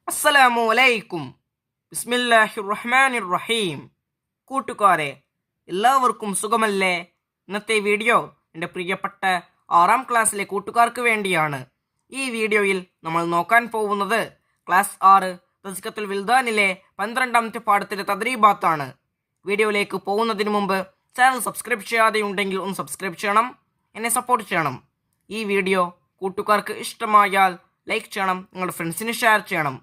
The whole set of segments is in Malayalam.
അസ്സലാമു അലൈക്കും. ബിസ്മില്ലാഹിർ റഹ്മാനിർ റഹീം. കൂട്ടുകാരെ, എല്ലാവർക്കും സുഖമല്ലേ? ഇന്നത്തെ വീഡിയോ എൻ്റെ പ്രിയപ്പെട്ട 6ാം ക്ലാസ്സിലെ കൂട്ടുകാർക്ക് വേണ്ടിയാണ്. ഈ വീഡിയോയിൽ നമ്മൾ നോക്കാൻ പോകുന്നത് ക്ലാസ് 6 തസ്കിയത്തുൽ വിൽദാനിലെ 12ാമത്തെ പാഠത്തിലെ തദ്രീബാത്താണ്. വീഡിയോയിലേക്ക് പോകുന്നതിന് മുമ്പ് ചാനൽ സബ്സ്ക്രൈബ് ചെയ്യാതെയുണ്ടെങ്കിൽ ഒന്ന് സബ്സ്ക്രൈബ് ചെയ്യണം, എന്നെ സപ്പോർട്ട് ചെയ്യണം. ഈ വീഡിയോ കൂട്ടുകാർക്ക് ഇഷ്ടമായാൽ ലൈക്ക് ചെയ്യണം, നിങ്ങളുടെ ഫ്രണ്ട്സിന് ഷെയർ ചെയ്യണം.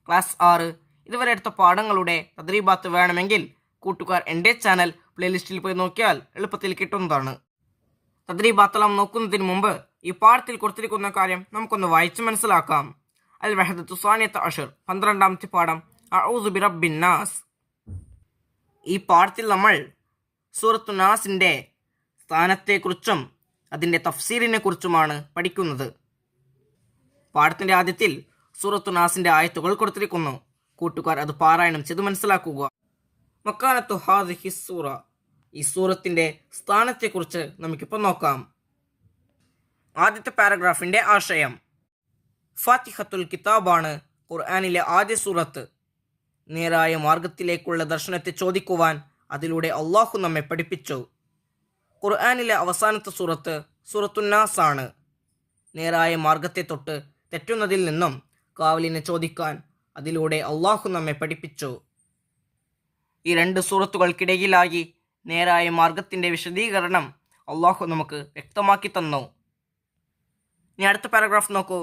ക്ലാസ് 6 ഇതുവരെ എടുത്ത പാഠങ്ങളുടെ തദ്രീബാത്ത് വേണമെങ്കിൽ കൂട്ടുകാർ എൻ്റെ ചാനൽ പ്ലേലിസ്റ്റിൽ പോയി നോക്കിയാൽ എളുപ്പത്തിൽ കിട്ടുന്നതാണ്. തദ്രീബാത്തെല്ലാം നോക്കുന്നതിന് മുമ്പ് ഈ പാഠത്തിൽ കൊടുത്തിരിക്കുന്ന കാര്യം നമുക്കൊന്ന് വായിച്ച് മനസ്സിലാക്കാം. അൽ വഹദത്തു സാനിയത്ത് അഷർ 12ാമത്തെ പാഠം അഊദു ബിറബ്ബിൻ നാസ്. ഈ പാഠത്തിൽ നമ്മൾ സൂറത്തു നാസിൻ്റെ സ്ഥാനത്തെക്കുറിച്ചും അതിൻ്റെ തഫ്സീറിനെ കുറിച്ചുമാണ് പഠിക്കുന്നത്. പാഠത്തിൻ്റെ ആദ്യത്തിൽ സൂറത്തു നാസിൻ്റെ ആയത്തുകൾ കൊടുത്തിരിക്കുന്നു. കൂട്ടുകാർ അത് പാരായണം ചെയ്ത് മനസ്സിലാക്കുക. മക്കാനത്തു ഹാദിഹി സൂറ, ഈ സൂറത്തിൻ്റെ സ്ഥാനത്തെക്കുറിച്ച് നമുക്കിപ്പോൾ നോക്കാം. ആദ്യത്തെ പാരഗ്രാഫിൻ്റെ ആശയം: ഫാത്തിഹത്തുൽ കിതാബാണ് ഖുർആനിലെ ആദ്യ സൂറത്ത്. നേരായ മാർഗത്തിലേക്കുള്ള ദർശനത്തെ ചോദിക്കുവാൻ അതിലൂടെ അള്ളാഹു നമ്മെ പഠിപ്പിച്ചു. ഖുർആനിലെ അവസാനത്തെ സൂറത്ത് സൂറത്തുന്നാസ് ആണ്. നേരായ മാർഗത്തെ തൊട്ട് തെറ്റുന്നതിൽ നിന്നും കാവലിനെ ചോദിക്കാൻ അതിലൂടെ അള്ളാഹു നമ്മെ പഠിപ്പിച്ചു. ഈ 2 സൂറത്തുകൾക്കിടയിലായി നേരായ മാർഗത്തിൻ്റെ വിശദീകരണം അള്ളാഹു നമുക്ക് വ്യക്തമാക്കി തന്നു. ഇനി അടുത്ത പാരഗ്രാഫ് നോക്കൂ.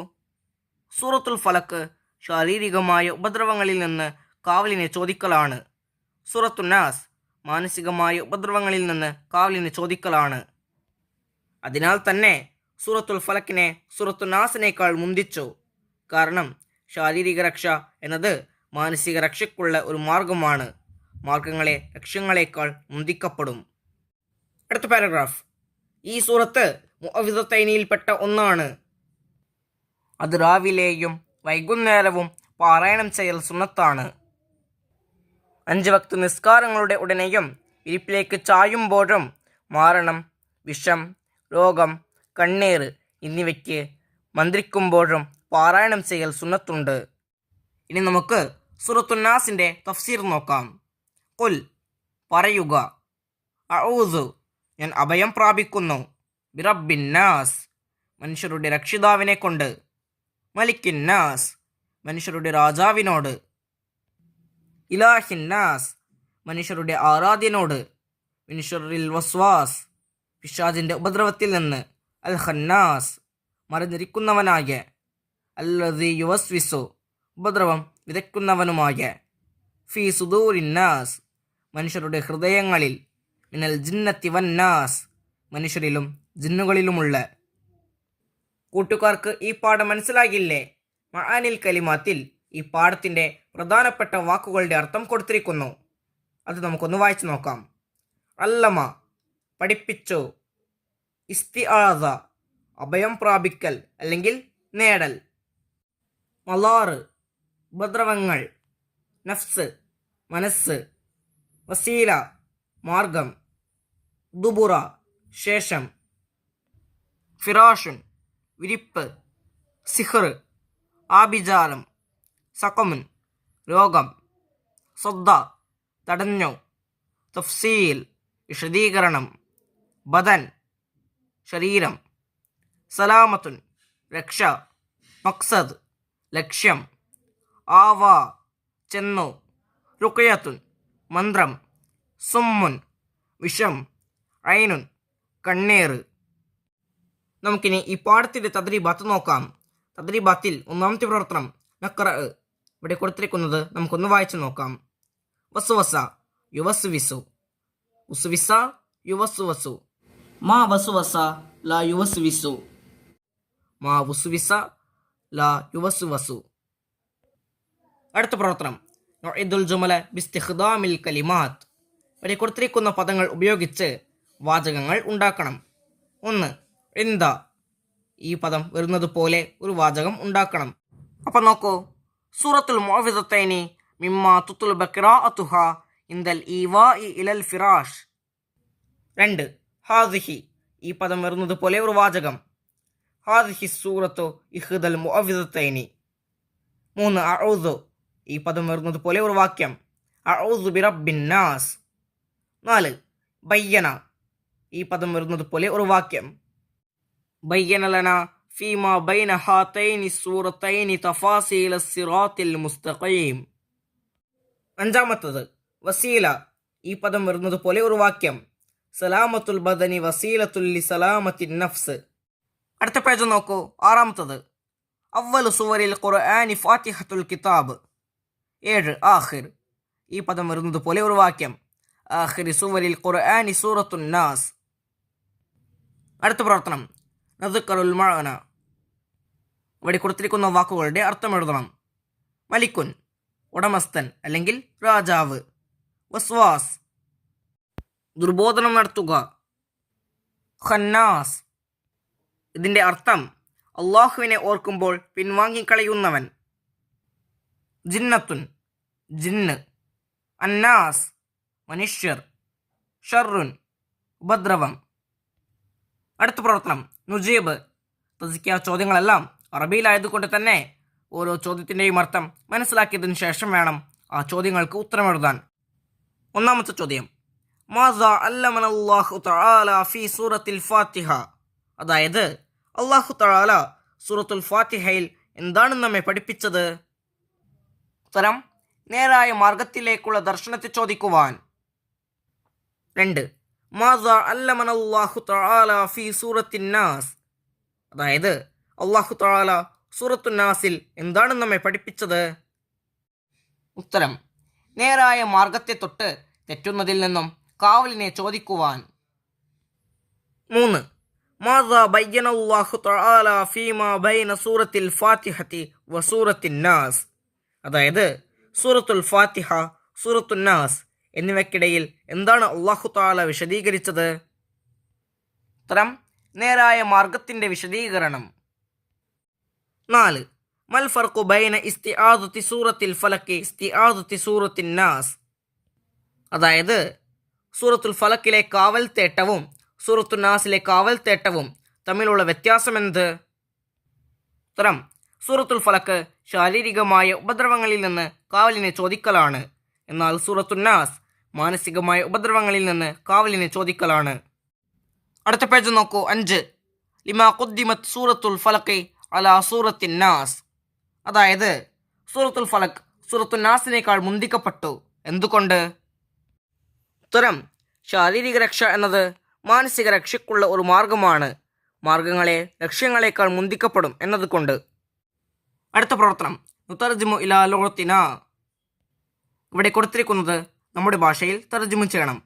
സൂറത്തുൽ ഫലക്ക് ശാരീരികമായ ഉപദ്രവങ്ങളിൽ നിന്ന് കാവലിനെ ചോദിക്കലാണ്. സൂറത്തുന്നാസ് മാനസികമായ ഉപദ്രവങ്ങളിൽ നിന്ന് കാവലിനെ ചോദിക്കലാണ്. അതിനാൽ തന്നെ സൂറത്തുൽ ഫലക്കിനെ സൂറത്തുന്നാസിനേക്കാൾ മുന്തിച്ചു. കാരണം ശാരീരിക രക്ഷ എന്നത് മാനസിക രക്ഷയ്ക്കുള്ള ഒരു മാർഗമാണ്. മാർഗങ്ങളെ ലക്ഷ്യങ്ങളെക്കാൾ മുന്തിക്കപ്പെടും. അടുത്ത പാരഗ്രാഫ്: ഈ സൂറത്ത് മുഅവ്വിദത്തൈനിയിൽപ്പെട്ട ഒന്നാണ്. അത് രാവിലെയും വൈകുന്നേരവും പാരായണം ചെയ്യൽ സുന്നത്താണ്. 5 വക്ത് നിസ്കാരങ്ങളുടെ ഉടനെയും ഇരിപ്പിലേക്ക് ചായുമ്പോഴും മാരണം, വിഷം, രോഗം, കണ്ണീർ എന്നിവയ്ക്ക് മന്ത്രിക്കുമ്പോഴും പാരായണം ചെയ്യൽ സുന്നത്തുണ്ട്. ഇനി നമുക്ക് സൂറത്തുന്നാസിൻ്റെ തഫ്സീർ നോക്കാം. ഖുൽ, പറയുക, അഊദു, ഞാൻ അഭയം പ്രാപിക്കുന്നു, ബിറബ്ബിന്നാസ്, മനുഷ്യരുടെ രക്ഷിതാവിനെ കൊണ്ട്, മലിക്കിന്നാസ്, മനുഷ്യരുടെ രാജാവിനോട്, ഇലാഹിന്നാസ്, മനുഷ്യരുടെ ആരാധ്യനോട്, മിൻ ശർറിൽ വസ്വാസ്, പിശാചിൻ്റെ ഉപദ്രവത്തിൽ നിന്ന്, അൽ ഖന്നാസ്, മറിഞ്ഞിരിക്കുന്നവനായ, അല്ലദീ യുവസ്വിസു, ഉപദ്രവം വിതയ്ക്കുന്നവനുമായ, ഫീ സുദൂരിന്നാസ്, മനുഷ്യരുടെ ഹൃദയങ്ങളിൽ, മിനൽ ജിന്നത്തി വന്നാസ്, മനുഷ്യരിലും ജിന്നുകളിലുമുള്ള. കൂട്ടുകാർക്ക് ഈ പാഠം മനസ്സിലാകില്ലേ? മആനിൽ കലിമാത്തിൽ ഈ പാഠത്തിൻ്റെ പ്രധാനപ്പെട്ട വാക്കുകളുടെ അർത്ഥം കൊടുത്തിരിക്കുന്നു. അത് നമുക്കൊന്ന് വായിച്ചു നോക്കാം. അല്ലമ, പഠിപ്പിച്ചു. ഇസ്തിആദ, അഭയം പ്രാപിക്കൽ അല്ലെങ്കിൽ നേടൽ. മലാറ്, ഉപദ്രവങ്ങൾ. നഫ്സ്, മനസ്സ്. വസീല, മാർഗം. ദുബുറ, ശേഷം. ഫിറാഷുൻ, വിരിപ്പ്. സിഹ്ർ, ആഭിചാരം. സഖമുൻ, രോഗം. സദ്ദ, തടഞ്ഞു. തഫ്സീൽ, വിശദീകരണം. ബദൻ, ശരീരം. സലാമത്തുൻ, രക്ഷ. മക്സദ്, ലക്ഷ്യം. ആവാ, ചെന്നു. റുഖയത്തുൻ, മന്ത്രം. സുമ്മുൻ, വിഷം. ഐനുൻ, കണ്ണീർ. നമുക്കിനി ഈ പാഠത്തിൻ്റെ തദ്രീബാത്ത് നോക്കാം. തദ്രീബാത്തിൽ ഒന്നാമത്തെ പ്രവർത്തനം നഖ്റ. ഇവിടെ കൊടുത്തിരിക്കുന്നത് നമുക്കൊന്ന് വായിച്ചു നോക്കാം. വസ്വസ, യുവസ്വിസു. ഉസ്വിസ, യുവസ്വസു. മാ വസ്വസ ലാ യുവസ്വിസു. മാ ഉസ്വിസ ലാ യുവസ്വസു. അടുത്ത പ്രവർത്തനം നുഇദുൽ ജുമല ബിസ്തിഖ്ദാമിൽ കലിമാത്ത്. ഇവിടെ കൊടുത്തിരിക്കുന്ന പദങ്ങൾ ഉപയോഗിച്ച് വാചകങ്ങൾ ഉണ്ടാക്കണം. 1. ഇന്ദ, ഈ പദം വരുന്നത് പോലെ ഒരു വാചകം ഉണ്ടാക്കണം. അപ്പം നോക്കൂ. സൂറത്തുൽ മുഅവ്വിദത്തൈനി മിമ്മാ തുത്ലബ ഖിറാഅതുഹാ ഇൻദൽ ഈവാഇ ഇലൽ ഫിറാഷ്. 2. ഹാദിഹി, ഈ പദം വരുന്നത് പോലെ ഒരു വാചകം. ഹാദിഹി സൂറത്തു ഇഹ്ദൽ മുഅവ്വിദത്തൈനി. 3 അഊദു, ഈ പദം വരുന്നത് പോലെ ഒരു വാക്യം, അഊദു ബിറബ്ബിൻ നാസ്. 4 ബയ്യന, ഈ പദം വരുന്നത് പോലെ ഒരു വാക്യം, ബയ്യന ലനാ ഫീമാ ബൈന ഹാതൈനി സൂറത്തൈനി തഫാസീല സിറാത്തിൽ മുസ്തഖീം. 5 വസീല, ഈ പദം വരുന്നത് പോലെ ഒരു വാക്യം, സലാമത്തുൽ ബദനി വസീലത്തുൽ ലി സലാമത്തിൻ നഫ്സ്. അടുത്ത പേജ് നോക്കൂ. 6 അവ്വലു സുവരിൽ ഖുർആനി ഫാത്തിഹത്തുൽ കിതാബ്. 7 ആഖിർ, ഈ പദം വരുന്നത് പോലെ ഒരു വാക്യം, ആഖിരി സുവരിൽ ഖുർആനി സൂറത്തുൻ നാസ്. അടുത്ത പ്രവർത്തനം നദ്കറുൽ മഅന. ഇവിടെ കൊടുത്തിരിക്കുന്ന വാക്കുകളുടെ അർത്ഥം എഴുതണം. മലിക്കുൻ, ഉടമസ്ഥൻ അല്ലെങ്കിൽ രാജാവ്. വസ്വാസ്, ദുർബോധനം നടത്തുക. ഖന്നാസ്, ഇതിൻ്റെ അർത്ഥം അള്ളാഹുവിനെ ഓർക്കുമ്പോൾ പിൻവാങ്ങിക്കളയുന്നവൻ. ജിന്നത്തുൻ, ജിന്ന്. അന്നാസ്, മനുഷ്യർ. ഷർറുൻ, ഉപദ്രവം. അടുത്ത പ്രവർത്തനം നുജീബ്. തസ്കിയ ചോദ്യങ്ങളെല്ലാം അറബിയിലായതുകൊണ്ട് തന്നെ ഓരോ ചോദ്യത്തിൻ്റെയും അർത്ഥം മനസ്സിലാക്കിയതിനു ശേഷം വേണം ആ ചോദ്യങ്ങൾക്ക് ഉത്തരമെഴുതാൻ. 1 ചോദ്യം, മാസാ അല്ലമനല്ലാഹു തആല ഫീ സൂറത്തിൽ ഫാത്തിഹ. അതായത് അല്ലാഹു തആല സൂറത്തുൽ ഫാത്തിഹയിൽ എന്താണ് നമ്മെ പഠിപ്പിച്ചത്? ഉത്തരം, നേരായ മാർഗത്തിലേക്കുള്ള ദർശനത്തെ ചോദിക്കുവാൻ. 2 മാസാ അല്ലമനല്ലാഹു തആല ഫീ സൂറത്തിൻ നാസ്. അതായത് അല്ലാഹു തആല സൂറത്തുൻ നാസിൽ എന്താണ് നമ്മെ പഠിപ്പിച്ചത്? ഉത്തരം, നേരായ മാർഗത്തെ തൊട്ട് തെറ്റുന്നതിൽ നിന്നും കാവലിനെ ചോദിക്കുവാൻ. 3 മാസാ ബയ്യനല്ലാഹു തആല ഫീമാ ബൈന സൂറത്തിൽ ഫാത്തിഹത്തി വസൂറത്തിൻ നാസ്. അതായത് സൂറത്തുൽ ഫാത്തിഹ, സൂറത്തുൻ നാസ് എന്നിവയ്ക്കിടയിൽ എന്താണ് അല്ലാഹു തആല വിശദീകരിച്ചത്? ഉത്തരം, നേരായ മാർഗത്തിൻ്റെ വിശദീകരണം. 4 മൽ ഫർഖു ബൈന ഇസ്തിആദത്തി സൂറത്തിൽ ഫലക്കി ഇസ്തിആദത്തി സൂറത്തിൻ നാസ്. അതായത് സൂറത്തുൽ ഫലക്കിലെ കാവൽ തേട്ടവും സൂറത്തുൻ നാസിലെ കാവൽ തേട്ടവും തമ്മിലുള്ള വ്യത്യാസമെന്ത്? ഉത്തരം, സൂറത്തുൽ ഫലക്ക് ശാരീരികമായ ഉപദ്രവങ്ങളിൽ നിന്ന് കാവലിനെ ചോദിക്കലാണ്. എന്നാൽ സൂറത്തുൻ നാസ് മാനസികമായ ഉപദ്രവങ്ങളിൽ നിന്ന് കാവലിനെ ചോദിക്കലാണ്. അടുത്ത പേജ് നോക്കൂ. 5 ലിമാ ഖുദ്ദിമത് സൂറത്തുൽ ഫലഖി അലാ സൂറത്തിൻ നാസ്. അതായത് സൂറത്തുൽ ഫലഖ് സൂറത്തുൻ നാസിനേക്കാൾ മുന്തിക്കപ്പെട്ടു. എന്തുകൊണ്ട്? ഉത്തരം, ശാരീരിക രക്ഷ എന്നത് മാനസിക രക്ഷയ്ക്കുള്ള ഒരു മാർഗമാണ്. മാർഗങ്ങളെ ലക്ഷ്യങ്ങളെക്കാൾ മുന്തിക്കപ്പെടും എന്നതുകൊണ്ട്. അടുത്ത പ്രവർത്തനം നുതർജിമു ഇലാ ലുഗത്തിനാ. ഇവിടെ കൊടുത്തിരിക്കുന്നത് നമ്മുടെ ഭാഷയിൽ തർജിമ ചെയ്യണം.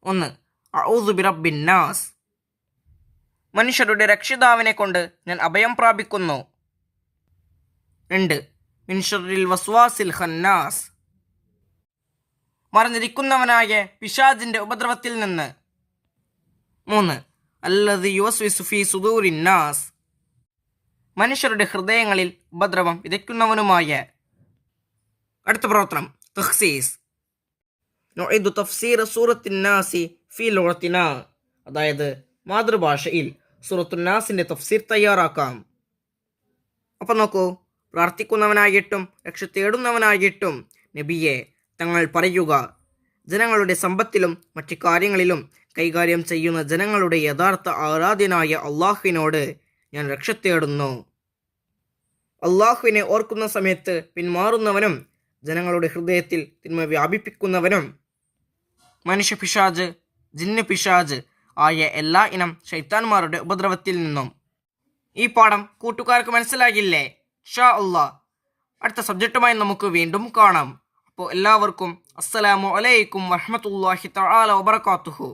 1 അഊദു ബിറബ്ബിൻ നാസ്. മനുഷ്യരുടെ രക്ഷിതാവിനെ കൊണ്ട് ഞാൻ അഭയം പ്രാപിക്കുന്നു. 2 മിൻ ശർറിൽ വസ്വാസിൽ ഖന്നാസ്. മറഞ്ഞിരിക്കുന്നവനായ പിശാചിന്റെ ഉപദ്രവത്തിൽ നിന്ന്. 3 അല്ലദി യുവസ്വിസു ഫീ സുദൂരിൻ നാസ്. മനുഷ്യരുടെ ഹൃദയങ്ങളിൽ ഉപദ്രവം വിതയ്ക്കുന്നവനുമായ. അടുത്ത പ്രവർത്തനം തഖ്സീസ്. നുഇദു തഫ്സീർ സൂറത്തിൻ നാസി ഫീ ലുഗത്തിനാ. അതായത് മാതൃഭാഷയിൽ സൂറത്തുൻ നാസിന്റെ തഫ്സീർ തയ്യാറാക്കാം. അപ്പം നോക്കൂ, പ്രാർത്ഥിക്കുന്നവനായിട്ടും രക്ഷ തേടുന്നവനായിട്ടും നബിയെ തങ്ങൾ പറയുക, ജനങ്ങളുടെ സമ്പത്തിലും മറ്റു കാര്യങ്ങളിലും കൈകാര്യം ചെയ്യുന്ന ജനങ്ങളുടെ യഥാർത്ഥ ആരാധ്യനായ അള്ളാഹുവിനോട് ഞാൻ രക്ഷ തേടുന്നു. അള്ളാഹുവിനെ ഓർക്കുന്ന സമയത്ത് പിന്മാറുന്നവനും ജനങ്ങളുടെ ഹൃദയത്തിൽ തിന്മ വ്യാപിപ്പിക്കുന്നവനും മനുഷ്യ പിശാജ്, ജിന്ന് പിശാജ് ആയ എല്ലാ ഇനം ശൈത്താന്മാരുടെ ഉപദ്രവത്തിൽ നിന്നും. ഈ പാഠം കൂട്ടുകാർക്ക് മനസ്സിലാകില്ലേ? ഇൻഷാ അല്ലാഹ് അടുത്ത സബ്ജക്റ്റുമായി നമുക്ക് വീണ്ടും കാണാം. അപ്പോൾ എല്ലാവർക്കും അസ്സലാമു അലൈക്കും വറഹ്മത്തുള്ളാഹി തആല വബറകാതുഹു.